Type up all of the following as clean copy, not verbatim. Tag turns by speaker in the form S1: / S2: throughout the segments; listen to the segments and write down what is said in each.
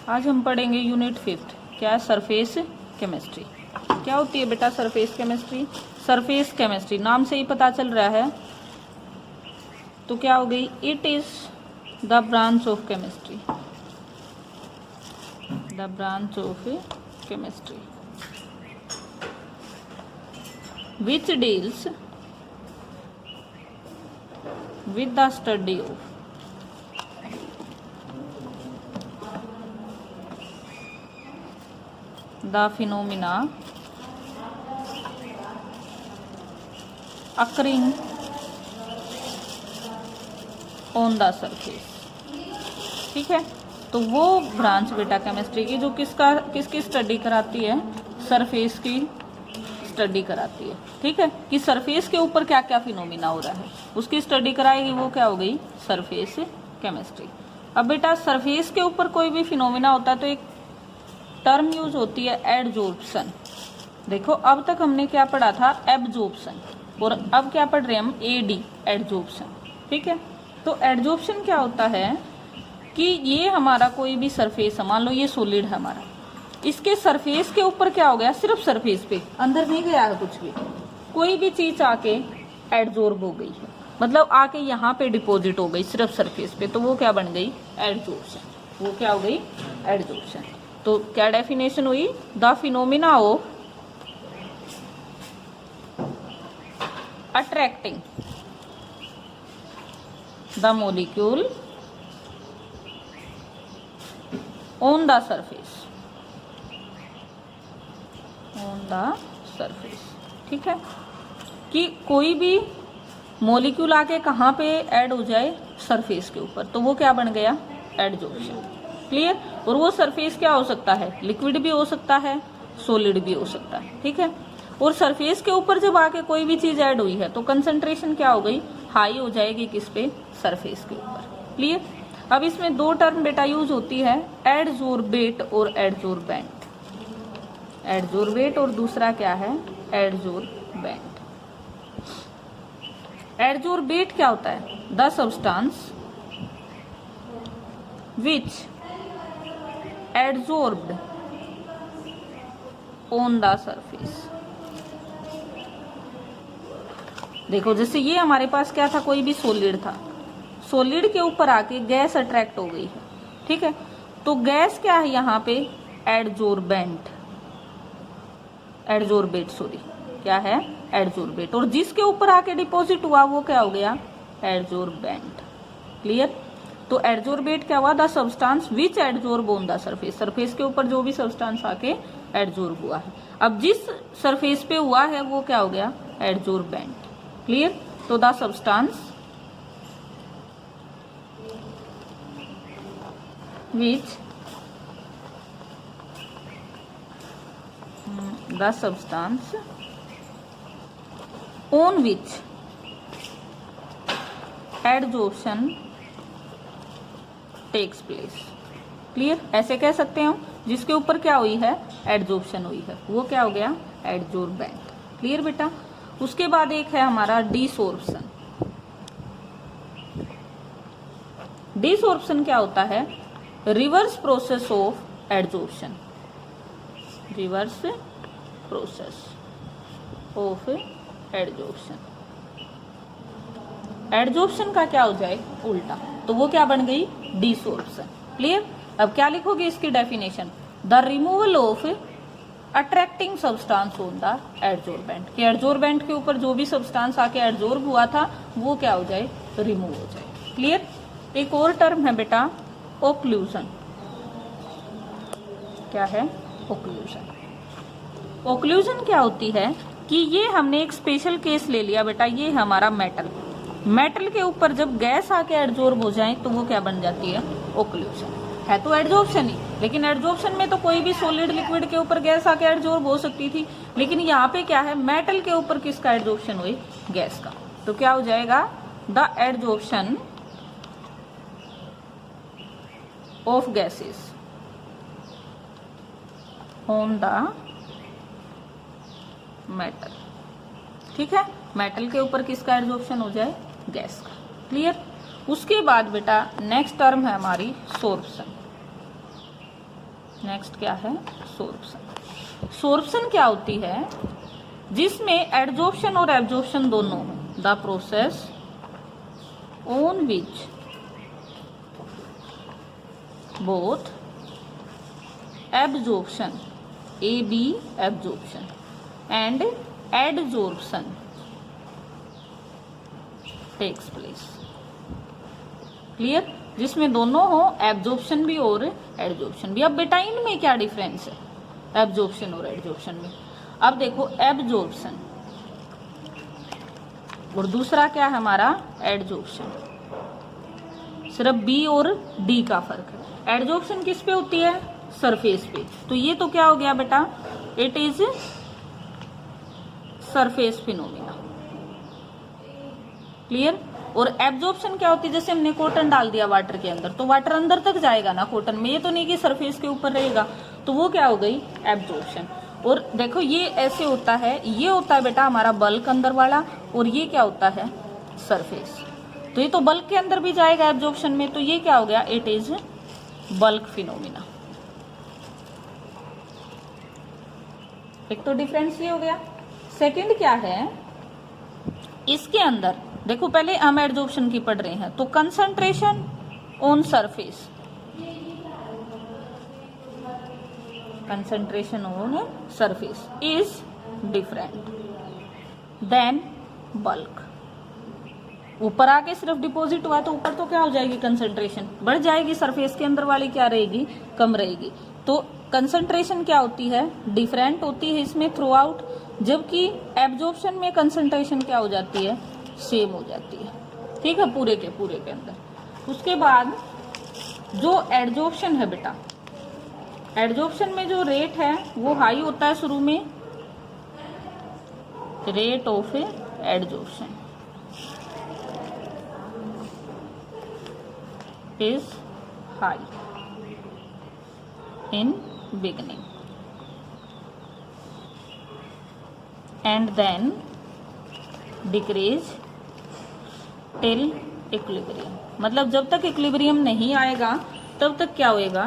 S1: आज हम पढ़ेंगे यूनिट 5। क्या है? Surface chemistry. क्या होती है बेटा सरफेस केमिस्ट्री? सरफेस केमिस्ट्री नाम से ही पता चल रहा है, तो क्या हो गई? It is the branch of chemistry, the branch of chemistry which deals with the study of the phenomena occurring on the surface। ठीक है, तो वो ब्रांच बेटा केमिस्ट्री की जो किसकी स्टडी कराती है? सरफेस की स्टडी कराती है। ठीक है, कि सरफेस के ऊपर क्या क्या फिनोमिना हो रहा है उसकी स्टडी कराएगी, वो क्या हो गई? Surface chemistry. अब बेटा सरफेस के ऊपर कोई भी फिनोमिना होता है तो एक टर्म यूज होती है एडजॉर्प्शन। देखो अब तक हमने क्या पढ़ा था? एब्जॉर्प्शन, और अब क्या पढ़ रहे हैं हम? Ad, adsorption. ठीक है, तो एडजॉर्प्शन क्या होता है कि ये हमारा कोई भी सरफेस है, मान लो ये सॉलिड है हमारा, इसके सरफेस के ऊपर क्या हो गया? सिर्फ सरफेस पे, अंदर नहीं गया है कुछ भी, कोई भी चीज आके एडजॉर्ब हो गई है, मतलब आके यहाँ पे डिपॉजिट हो गई सिर्फ सरफेस पे, तो वो क्या बन गई? एडजॉर्प्शन। वो क्या हो गई? एडजॉर्प्शन। तो क्या डेफिनेशन हुई? The phenomena of attracting the molecule on the surface, on the surface. ठीक है, कि कोई भी मॉलिक्यूल आके कहाँ पे ऐड हो जाए? सरफेस के ऊपर, तो वो क्या बन गया? एडजॉर्प्शन। क्लियर? और वो सरफेस क्या हो सकता है? लिक्विड भी हो सकता है, सॉलिड भी हो सकता है। ठीक है, और सरफेस के ऊपर जब आके कोई भी चीज ऐड हुई है तो कंसंट्रेशन क्या हो गई? हाई हो जाएगी किस पे? सरफेस के ऊपर। क्लियर? अब इसमें दो टर्म बेटा यूज होती है, एडजॉर्बेट और एडजॉर्बेंट। एडजॉर्बेट और दूसरा क्या है? एडजॉर्बेंट। एडजॉर्बेट क्या होता है? The substance which adsorbed on the surface. देखो जैसे ये हमारे पास क्या था? कोई भी सॉलिड था, सॉलिड के ऊपर आके गैस अट्रैक्ट हो गई है। ठीक है, तो गैस क्या है यहाँ पे? एडजॉर्बेंट, एडजॉर्बेट सॉरी, क्या है? एडजॉर्बेट। और जिसके ऊपर आके डिपॉजिट हुआ वो क्या हो गया? एडजॉर्बेंट। क्लियर? तो एडजॉर्बेट क्या हुआ? The substance which adsorb on the surface. Surface के ऊपर जो भी सब्सटेंस आके एडजॉर्ब हुआ है, अब जिस सरफेस पे हुआ है वो क्या हो गया? एडजॉर्बेंट। क्लियर? तो the substance which the substance on which adsorption takes place। Clear? ऐसे कह सकते हैं हम, जिसके ऊपर क्या हुई है? एडजॉर्प्शन हुई है, वो क्या हो गया? एडजॉर्बेंट। क्लियर बेटा? उसके बाद एक है हमारा डिसॉर्प्शन। डिसॉर्प्शन क्या होता है? Reverse process of adsorption, reverse process of adsorption. Adsorption का क्या हो जाए? उल्टा, तो वो क्या बन गई? डिसॉर्प्शन। क्लियर? अब क्या लिखोगे इसकी definition? The removal of attracting substance on the adsorbent, कि एडजॉर्बेंट के ऊपर जो भी सब्सटेंस आके एडजॉर्ब हुआ था वो क्या हो जाए? रिमूव हो जाए। क्लियर? एक और टर्म है बेटा ओक्लूजन। क्या है? ओक्लूजन। ओक्लूजन क्या होती है कि ये हमने एक स्पेशल केस ले लिया बेटा, ये है हमारा मेटल। मेटल के ऊपर जब गैस आके एडजॉर्ब हो जाए तो वो क्या बन जाती है? ओक्लूजन। है तो एडजॉर्प्शन ही, लेकिन एडजॉर्प्शन में तो कोई भी सॉलिड लिक्विड के ऊपर गैस आके एडजॉर्ब हो सकती थी, लेकिन यहाँ पे क्या है? मेटल के ऊपर किसका एडजॉर्प्शन हुई? गैस का। तो क्या हो जाएगा? The adsorption of gases on the metal. ठीक है, मेटल के ऊपर किसका एडजॉर्प्शन हो जाए? गैस का। क्लियर? उसके बाद बेटा नेक्स्ट टर्म है हमारी सोर्प्शन। नेक्स्ट क्या है? सोर्प्शन। सोर्प्शन क्या होती है? जिसमें एडजॉर्प्शन और एब्जॉर्प्शन दोनों हो। The process on which both absorption AB absorption and adsorption takes place। Clear? जिसमें दोनों हो, एब्जॉर्प्शन भी और एडजॉर्प्शन भी। अब बेटा इनमें क्या डिफरेंस है एब्जॉर्प्शन और एडजॉर्प्शन में? अब देखो, एब्जॉर्प्शन और दूसरा क्या है हमारा? एडजॉर्प्शन। सिर्फ बी और डी का फर्क है। एडजॉर्प्शन किस पे होती है? सरफेस पे। तो ये तो क्या हो गया बेटा? It is surface phenomena. Clear? और एब्जॉर्प्शन क्या होती है? जैसे हमने कॉटन डाल दिया वाटर के अंदर, तो वाटर अंदर तक जाएगा ना कॉटन में, ये तो नहीं कि सरफेस के ऊपर रहेगा। तो वो क्या हो गई? एब्जॉर्प्शन। और देखो ये ऐसे होता है, ये होता है बेटा हमारा बल्क अंदर वाला, और ये क्या होता है? सरफेस। तो ये तो बल्क के अंदर भी जाएगा एब्जॉर्प्शन में, तो ये क्या हो गया? It is bulk phenomena. एक तो डिफरेंस ये हो गया। सेकंड क्या है? इसके अंदर देखो, पहले हम एडजॉर्प्शन की पढ़ रहे हैं, तो concentration on surface, concentration on surface is different than bulk. ऊपर आके सिर्फ डिपॉजिट हुआ तो ऊपर तो क्या हो जाएगी? कंसंट्रेशन बढ़ जाएगी, सरफेस के अंदर वाली क्या रहेगी? कम रहेगी। तो कंसंट्रेशन क्या होती है? डिफरेंट होती है इसमें थ्रू आउट, जबकि एब्जॉर्प्शन में कंसंट्रेशन क्या हो जाती है? सेम हो जाती है। ठीक है, पूरे के अंदर। उसके बाद जो एडजॉर्प्शन है बेटा, एडजॉर्प्शन में जो रेट है वो हाई होता है शुरू में, rate of adsorption is high in beginning and then decrease till equilibrium। मतलब जब तक इक्विलिब्रियम नहीं आएगा तब तक क्या होएगा?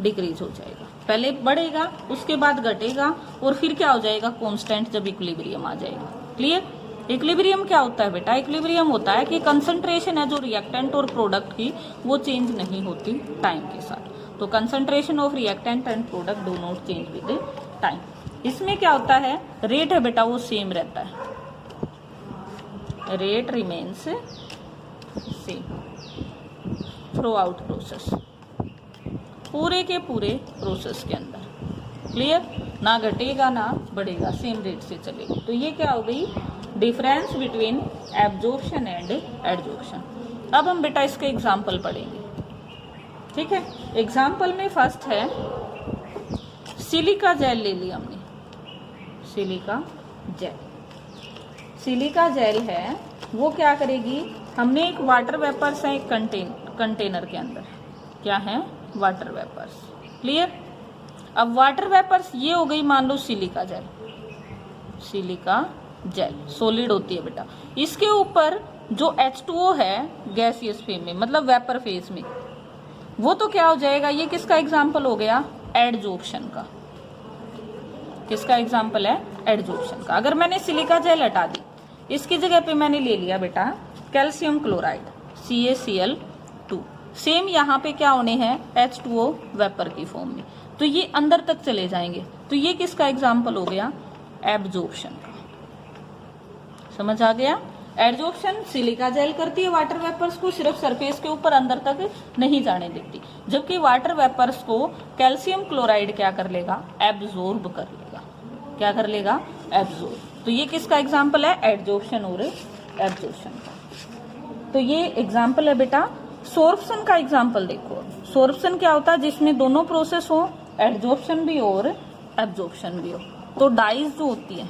S1: डिक्रीज हो जाएगा। पहले बढ़ेगा, उसके बाद घटेगा, और फिर क्या हो जाएगा? कांस्टेंट जब इक्विलिब्रियम आ जाएगा। क्लियर? इक्विलिब्रियम क्या होता है बेटा? इक्विलिब्रियम होता है कि कंसंट्रेशन है जो रिएक्टेंट और प्रोडक्ट की, वो चेंज नहीं होती टाइम के साथ। तो concentration of reactant and product do not change with time. इसमें क्या होता है? रेट है बेटा वो सेम रहता है, rate remains same through out process, पूरे के पूरे प्रोसेस के अंदर। क्लियर? ना घटेगा ना बढ़ेगा, सेम रेट से चलेगी। तो ये क्या हो गई? Difference between absorption and adsorption. अब हम बेटा इसके एग्जाम्पल पढ़ेंगे। ठीक है, एग्जाम्पल में फर्स्ट है सिलिका जेल ले लिया हमने, सिलिका जेल। सिलिका जेल है वो क्या करेगी? हमने एक वाटर वेपर्स है एक कंटेनर के अंदर, क्या है? Water vapours. क्लियर? अब वाटर वेपर्स ये हो गई मान लो silica gel, silica gel solid होती है बेटा। इसके ऊपर जो H2O है गैसियस फेज में, मतलब वेपर फेज में, वो तो क्या हो जाएगा? ये किसका एग्जाम्पल हो गया? एडजॉर्प्शन का। किसका एग्जाम्पल है? एडजॉर्प्शन का। अगर मैंने सिलिका जेल हटा दी, इसकी जगह पे मैंने ले लिया बेटा कैल्शियम क्लोराइड CaCl2। सेम यहाँ पे क्या होने हैं? H2O वेपर की फॉर्म में, तो ये अंदर तक चले जाएंगे। तो ये किसका एग्जाम्पल हो गया? एब्जॉर्प्शन का। समझ आ गया? एडजॉर्प्शन सिलिका जेल करती है वाटर वेपर्स को, सिर्फ सरफेस के ऊपर, अंदर तक नहीं जाने देती, जबकि वाटर वेपर्स को कैल्शियम क्लोराइड क्या कर लेगा? एब्जॉर्ब कर लेगा। क्या कर लेगा? एब्जॉर्ब। तो ये किसका एग्जाम्पल है? एडजॉर्प्शन और एब्जॉर्प्शन का। तो ये एग्जाम्पल है बेटा। सोर्प्शन का एग्जाम्पल देखो। सोर्प्शन क्या होता है? जिसमें दोनों प्रोसेस हो, एडजॉर्प्शन भी और एब्जॉर्प्शन भी हो। तो डाइज जो होती है,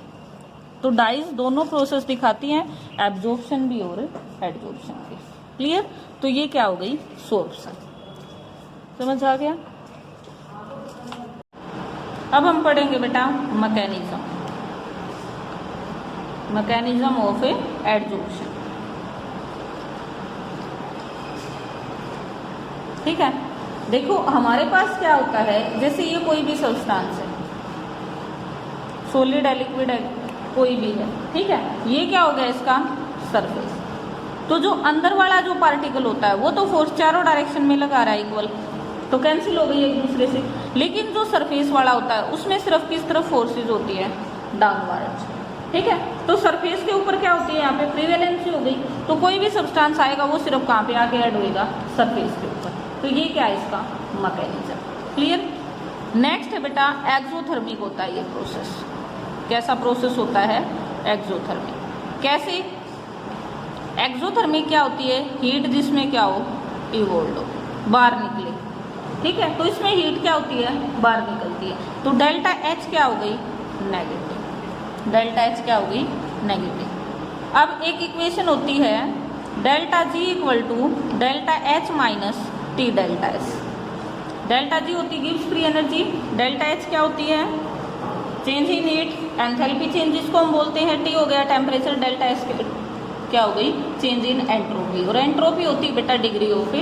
S1: तो डाइज दोनों प्रोसेस दिखाती हैं, एब्जॉर्प्शन भी और एडजॉर्प्शन भी। क्लियर? तो ये क्या हो गई? सोर्प्शन। समझ आ गया? अब हम पढ़ेंगे बेटा मैकेनिज्म, मैकेनिज्म ऑफ एडजॉर्प्शन। ठीक है, देखो हमारे पास क्या होता है, जैसे ये कोई भी सब्सटेंस है, सॉलिड है, लिक्विड है, कोई भी है, ठीक है, ये क्या हो गया इसका सरफेस। तो जो अंदर वाला जो पार्टिकल होता है वो तो फोर्स चारों डायरेक्शन में लगा रहा है इक्वल, तो कैंसिल हो गई एक दूसरे से। लेकिन जो सरफेस वाला होता है उसमें सिर्फ किस तरफ फोर्सेज होती है, डाउनवर्ड, ठीक है। तो सरफेस के ऊपर क्या होती है, यहाँ पे प्रिवेलेंसी हो गई, तो कोई भी सब्सटेंस आएगा वो सिर्फ कहाँ पे आके ऐड होएगा, सरफेस के ऊपर। तो ये क्या है इसका मैकेनिज्म, क्लियर। नेक्स्ट है बेटा एक्सोथर्मिक होता है ये प्रोसेस। कैसा प्रोसेस होता है, एक्सोथर्मिक। कैसे, एक्सोथर्मिक क्या होती है, हीट जिसमें क्या हो, इवोल्व हो, बाहर निकले, ठीक है। तो इसमें हीट क्या होती है, बाहर निकलती है। तो डेल्टा एच क्या हो गई, नेगेटिव, डेल्टा एच क्या हो गई, नेगेटिव। अब एक इक्वेशन होती है delta G equal to delta H minus T delta S. Delta G होती gives free energy, delta H क्या होती है, change in heat, enthalpy change जिसको हम बोलते हैं, टी हो गया टेम्परेचर, डेल्टा एस क्या हो गई, चेंज इन एंट्रोपी, और एंट्रोपी होती है बेटा डिग्री ऑफ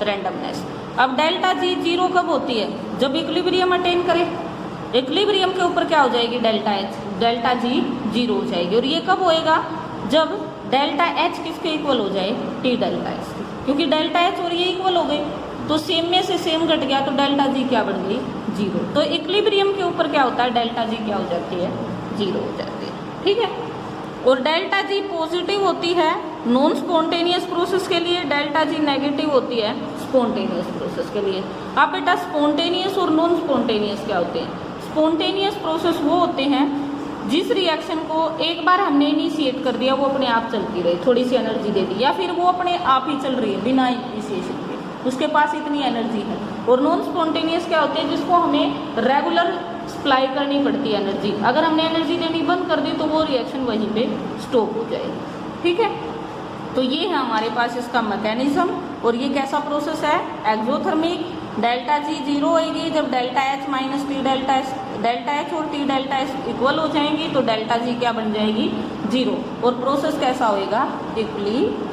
S1: रैंडमनेस। अब डेल्टा जी जीरो कब होती है, जब इक्विलिब्रियम अटेन करे, इक्विलिब्रियम के ऊपर क्या हो जाएगी delta H, delta G zero हो जाएगी। और ये कब होएगा, जब डेल्टा एच किसके इक्वल हो जाए, टी डेल्टा एच, क्योंकि डेल्टा एच और ये इक्वल हो गए, तो सेम में से सेम घट गया, तो डेल्टा जी क्या बढ़ गई, जीरो। तो इक्विलिब्रियम के ऊपर क्या होता है, डेल्टा जी क्या हो जाती है, जीरो हो जाती है, ठीक है। और डेल्टा जी पॉजिटिव होती है नॉन स्पॉन्टेनियस प्रोसेस के लिए, डेल्टा जी नेगेटिव होती है स्पॉन्टेनियस प्रोसेस के लिए। अब बेटा स्पॉन्टेनियस और नॉन स्पॉन्टेनियस क्या होते हैं, स्पॉन्टेनियस प्रोसेस वो होते हैं जिस रिएक्शन को एक बार हमने इनिशिएट कर दिया, वो अपने आप चलती रही, थोड़ी सी एनर्जी दे दी, या फिर वो अपने आप ही चल रही है बिना इनिशिएशन के, उसके पास इतनी एनर्जी है। और नॉन स्पॉन्टेनियस क्या होते हैं, जिसको हमें रेगुलर सप्लाई करनी पड़ती है एनर्जी, अगर हमने एनर्जी देनी बंद कर दी तो वो रिएक्शन वहीं पे स्टॉप हो जाएगी, ठीक है। तो ये है हमारे पास इसका मैकेनिज्म। और ये कैसा प्रोसेस है, एक्सोथर्मिक। डेल्टा जी जीरो होगी जब delta H minus T delta S, delta H और टी डेल्टा एस इक्वल हो जाएंगी, तो डेल्टा जी क्या बन जाएगी, जीरो। और प्रोसेस कैसा होएगा, इक्विलिब्रियम